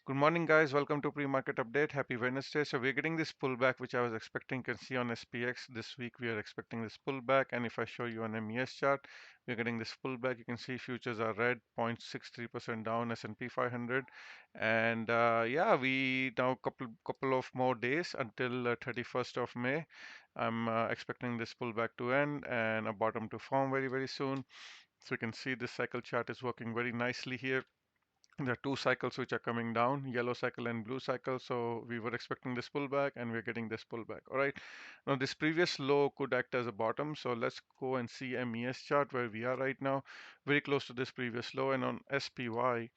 Good morning, guys. Welcome to pre-market update. Happy Wednesday. So we're getting this pullback, which I was expecting. You can see on SPX this week we are expecting this pullback. And if I show you an MES chart, we're getting this pullback. You can see futures are red, 0.63% down, S&P 500. And yeah, we now couple of more days until 31st of May. I'm expecting this pullback to end and a bottom to form very soon. So you can see this cycle chart is working very nicely here. There are two cycles which are coming down, yellow cycle and blue cycle. So we were expecting this pullback and we're getting this pullback. All right. Now this previous low could act as a bottom. So let's go and see MES chart where we are right now, very close to this previous low. And on SPY,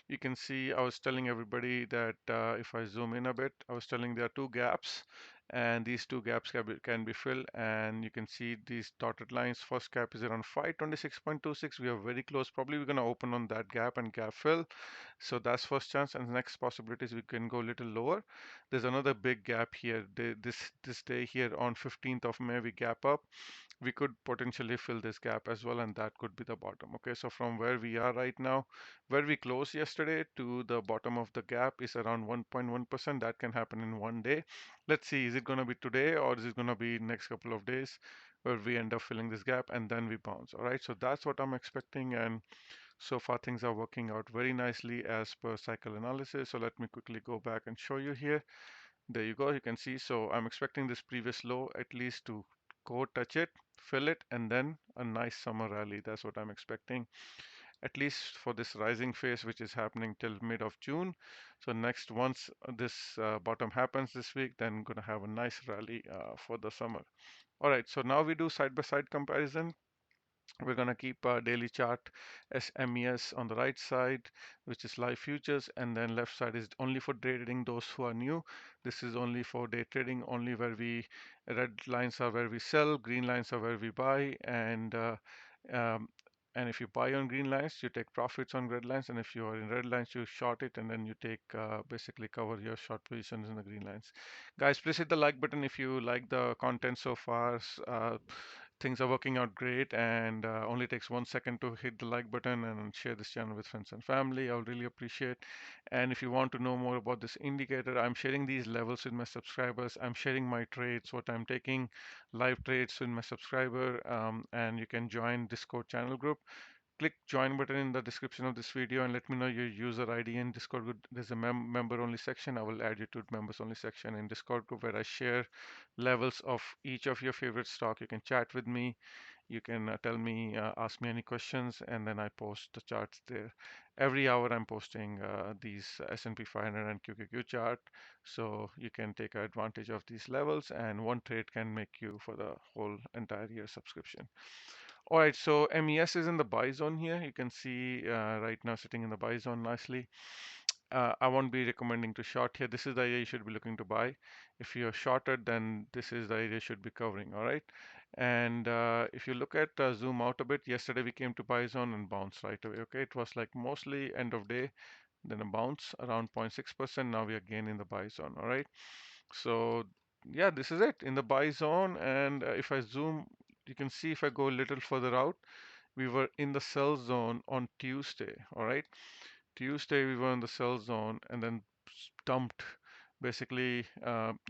you can see I was telling everybody that if I zoom in a bit, I was telling there are two gaps and these two gaps can be filled, and you can see these dotted lines. First gap is around 526.26. We are very close. Probably we're going to open on that gap and gap fill. So that's first chance, and the next possibility is we can go a little lower. There's another big gap here. This day here on 15th of May we gap up. We could potentially fill this gap as well, and that could be the bottom. Okay, so from where we are right now, where we closed yesterday to the bottom of the gap is around 1.1%. That can happen in one day. Let's see, is it going to be today or is it going to be next couple of days where we end up filling this gap and then we bounce? All right, so that's what I'm expecting, and so far things are working out very nicely as per cycle analysis. So let me quickly go back and show you here. There you go, you can see. So I'm expecting this previous low at least to go touch it, fill it, and then a nice summer rally. That's what I'm expecting, at least for this rising phase, which is happening till mid of June. So next, once this bottom happens this week, then going to have a nice rally for the summer. All right, so now we do side-by-side comparison. We're going to keep our daily chart as MES on the right side, which is live futures, and then left side is only for day trading. Those who are new, this is only for day trading, only where we red lines are where we sell, green lines are where we buy, um, and if you buy on green lines, you take profits on red lines, and if you are in red lines, you short it, and then you take basically cover your short positions in the green lines. Guys, please hit the like button if you like the content so far. Things are working out great, and only takes 1 second to hit the like button and share this channel with friends and family. I'll really appreciate. And if you want to know more about this indicator, I'm sharing these levels with my subscribers. I'm sharing my trades, what I'm taking, live trades with my subscriber, and you can join Discord channel group. Click join button in the description of this video and let me know your user ID in Discord group. There's a member only section. I will add you to members only section in Discord group where I share levels of each of your favorite stock. You can chat with me. You can tell me, ask me any questions, and then I post the charts there. Every hour I'm posting these S&P 500 and QQQ chart, so you can take advantage of these levels, and one trade can make you for the whole entire year subscription. All right, so MES is in the buy zone here. You can see right now sitting in the buy zone nicely. I won't be recommending to short here. This is the area you should be looking to buy. If you're shorted, then this is the area you should be covering. All right. And if you look at zoom out a bit, yesterday we came to buy zone and bounce right away. Okay, it was like mostly end of day, then a bounce around 0.6%. Now we are again in the buy zone. All right. So yeah, this is it in the buy zone. And if I zoom, you can see if I go a little further out, we were in the sell zone on Tuesday. All right. Tuesday we were in the sell zone and then dumped basically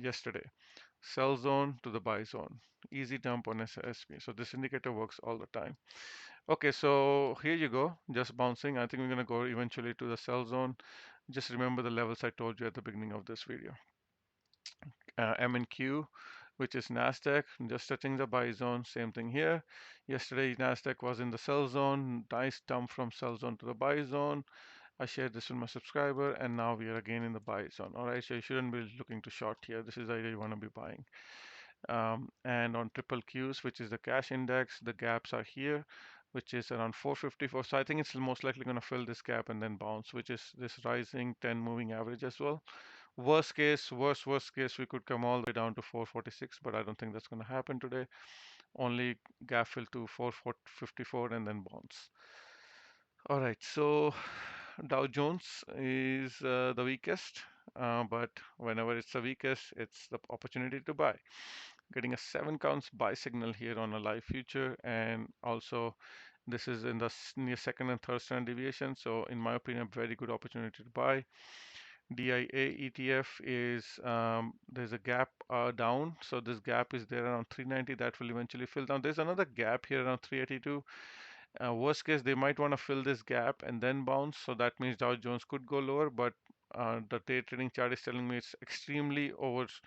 yesterday. Sell zone to the buy zone. Easy dump on SSP. So this indicator works all the time. Okay, so here you go, just bouncing. I think we're gonna go eventually to the sell zone. Just remember the levels I told you at the beginning of this video. M and Q, which is Nasdaq, just touching the buy zone. Same thing here. Yesterday Nasdaq was in the sell zone. Nice dump from sell zone to the buy zone. I shared this with my subscriber, and now we are again in the buy zone. All right, so you shouldn't be looking to short here. This is the area you want to be buying. And on triple Qs, which is the cash index, the gaps are here, which is around 454. So I think it's most likely going to fill this gap and then bounce, which is this rising 10 moving average as well. Worst case, worst case, we could come all the way down to 446, but I don't think that's going to happen today. Only gap fill to 454 and then bounce. All right, so Dow Jones is the weakest, but whenever it's the weakest, it's the opportunity to buy. Getting a 7 counts buy signal here on a live future, and also this is in the near second and third standard deviation. So in my opinion, very good opportunity to buy. DIA ETF is there's a gap down, so this gap is there around 390 that will eventually fill down. There's another gap here around 382. Worst case, they might want to fill this gap and then bounce, so that means Dow Jones could go lower, but the day trading chart is telling me it's extremely oversold,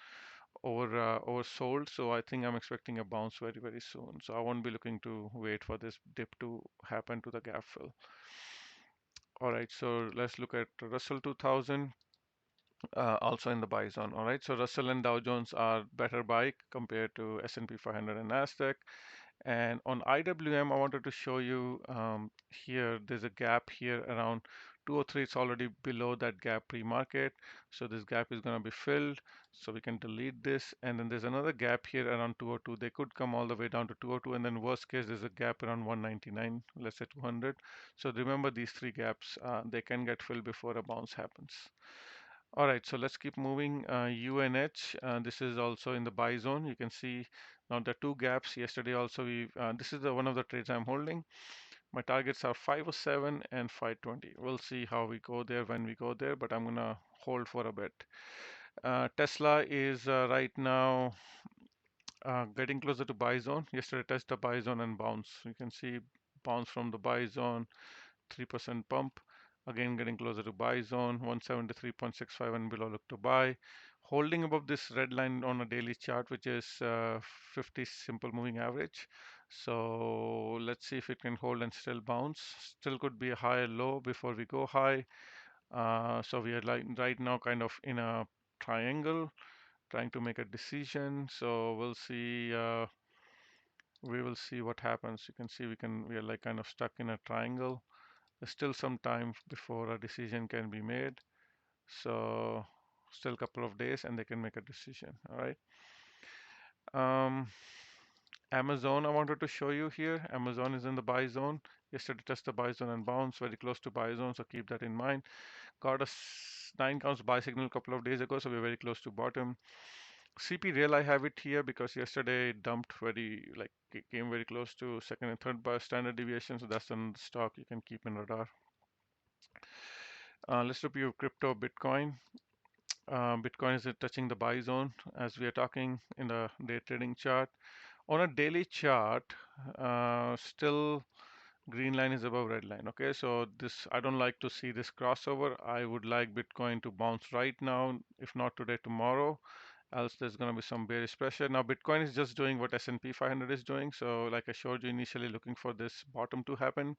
so I think I'm expecting a bounce very, very soon. So I won't be looking to wait for this dip to happen to the gap fill. All right, so let's look at Russell 2000. Also in the buy zone. All right, so Russell and Dow Jones are better buy compared to S&P 500 and Nasdaq. And on IWM, I wanted to show you here, there's a gap here around 203. It's already below that gap pre-market. So this gap is going to be filled. So we can delete this. And then there's another gap here around 202. They could come all the way down to 202. And then worst case, there's a gap around 199, let's say 200. So remember these three gaps, they can get filled before a bounce happens. All right, so let's keep moving. UNH, this is also in the buy zone. You can see now the two gaps. Yesterday also, this is one of the trades I'm holding. My targets are 507 and 520. We'll see how we go there when we go there, but I'm gonna hold for a bit. Tesla is right now getting closer to buy zone. Yesterday touched the buy zone and bounce. You can see bounce from the buy zone, 3% pump. Again, getting closer to buy zone, 173.65 and below, look to buy. Holding above this red line on a daily chart, which is 50 simple moving average. So let's see if it can hold and still bounce. Still could be a high or low before we go high. So we are like right now kind of in a triangle, trying to make a decision. So we'll see. We will see what happens. You can see we are like kind of stuck in a triangle. There's still some time before a decision can be made. So still a couple of days and they can make a decision. All right. Amazon, I wanted to show you here. Amazon is in the buy zone. Yesterday touched the buy zone and bounced very close to buy zone. So keep that in mind. Got a 9 counts buy signal a couple of days ago. So we're very close to bottom. CP Rail, I have it here because yesterday it dumped very, like it came very close to second and third bar standard deviation. So that's an stock you can keep in radar. Let's review crypto Bitcoin. Bitcoin is touching the buy zone as we are talking in the day trading chart. On a daily chart, still green line is above red line. Okay, so this I don't like to see this crossover. I would like Bitcoin to bounce right now, if not today, tomorrow. Else there's going to be some bearish pressure. Now Bitcoin is just doing what S&P 500 is doing. So like I showed you initially, looking for this bottom to happen.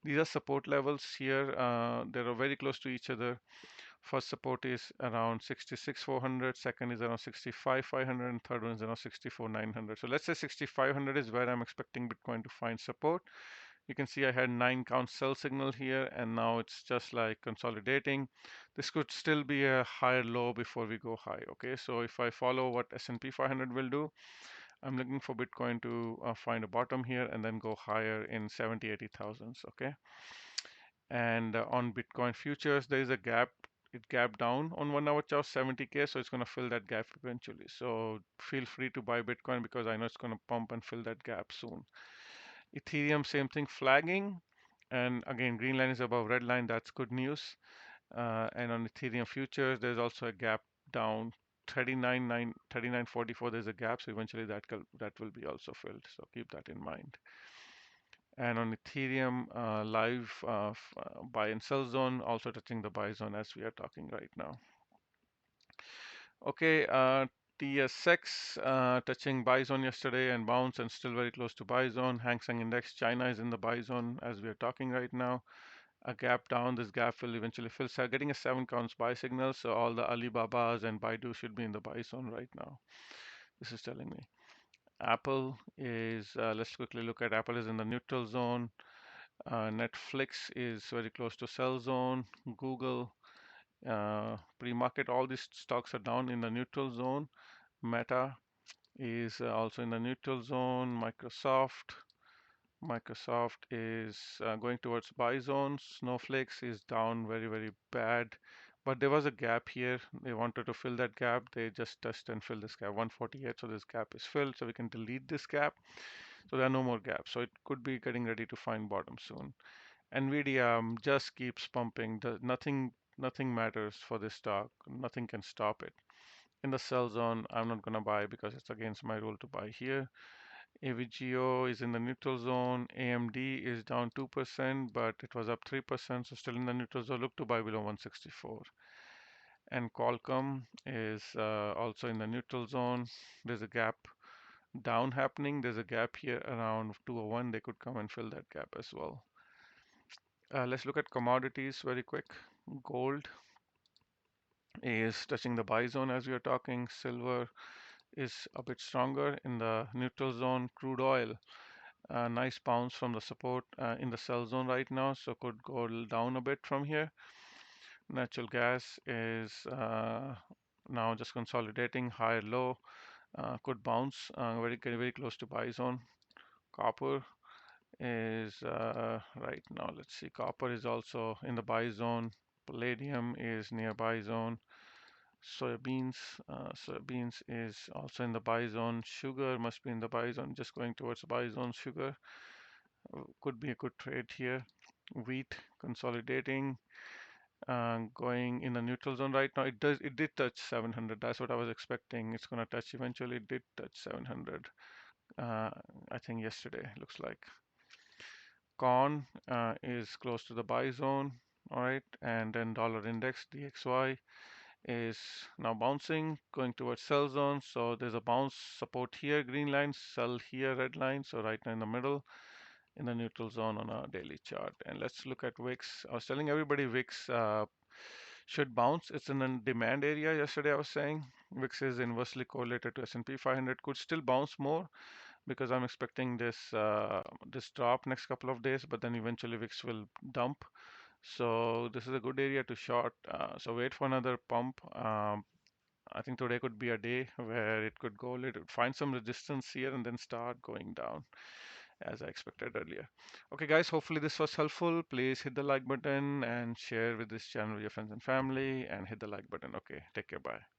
These are support levels here. They are very close to each other. First support is around 66,400, second is around 65,500, and third one is around 64,900. So let's say 6,500 is where I'm expecting Bitcoin to find support. You can see I had 9 count sell signal here, and now it's just like consolidating. This could still be a higher low before we go high. Okay, so if I follow what S&P 500 will do, I'm looking for Bitcoin to find a bottom here and then go higher in 70, 80,000s. Okay. And on Bitcoin futures, there is a gap. It gapped down on 1 hour chart 70K, so it's going to fill that gap eventually. So feel free to buy Bitcoin because I know it's going to pump and fill that gap soon. Ethereum, same thing, flagging. And again, green line is above red line. That's good news. And on Ethereum futures, there's also a gap down 39.44. There's a gap, so eventually that will be also filled. So keep that in mind. And on Ethereum, live buy and sell zone, also touching the buy zone as we are talking right now. Okay, TSX touching buy zone yesterday and bounce and still very close to buy zone. Hang Seng Index, China is in the buy zone as we are talking right now. A gap down, this gap will eventually fill. So getting a 7 counts buy signal, so all the Alibabas and Baidu should be in the buy zone right now. This is telling me. Apple is, let's quickly look at Apple is in the neutral zone. Netflix is very close to sell zone. Google, pre-market, all these stocks are down in the neutral zone. Meta is also in the neutral zone. Microsoft is going towards buy zone. Snowflakes is down very, very bad. But there was a gap here. They wanted to fill that gap. They just touched and filled this gap, 148. So this gap is filled. So we can delete this gap. So there are no more gaps. So it could be getting ready to find bottom soon. NVDA just keeps pumping. Nothing Nothing matters for this stock. Nothing can stop it. In the sell zone, I'm not going to buy because it's against my rule to buy here. AVGO is in the neutral zone. AMD is down 2%, but it was up 3%, so still in the neutral zone. Look to buy below 164. And Qualcomm is also in the neutral zone. There's a gap down happening. There's a gap here around 201. They could come and fill that gap as well. Let's look at commodities very quick. Gold is touching the buy zone as we are talking. Silver is a bit stronger in the neutral zone. Crude oil, a nice bounce from the support in the sell zone right now, so could go down a bit from here. Natural gas is now just consolidating higher low, could bounce very close to buy zone. Copper is right now, let's see, copper is also in the buy zone. Palladium is near buy zone. Soybeans is also in the buy zone. Sugar must be in the buy zone, just going towards the buy zone. Sugar could be a good trade here. Wheat consolidating, going in the neutral zone right now. It did touch 700. That's what I was expecting. It's going to touch eventually. It did touch 700. I think yesterday, looks like. Corn is close to the buy zone. All right, and then dollar index DXY is now bouncing, going towards sell zone. So there's a bounce support here, green line, sell here, red line. So right now in the middle, in the neutral zone on a daily chart. And let's look at VIX. I was telling everybody VIX should bounce. It's in a demand area. Yesterday I was saying VIX is inversely correlated to S&P 500. Could still bounce more because I'm expecting this drop next couple of days, but then eventually VIX will dump. So this is a good area to short. So wait for another pump. I think today could be a day where it could go find some resistance here and then start going down as I expected earlier. Okay, guys, hopefully this was helpful. Please hit the like button and share with this channel with your friends and family and hit the like button. Okay, take care. Bye.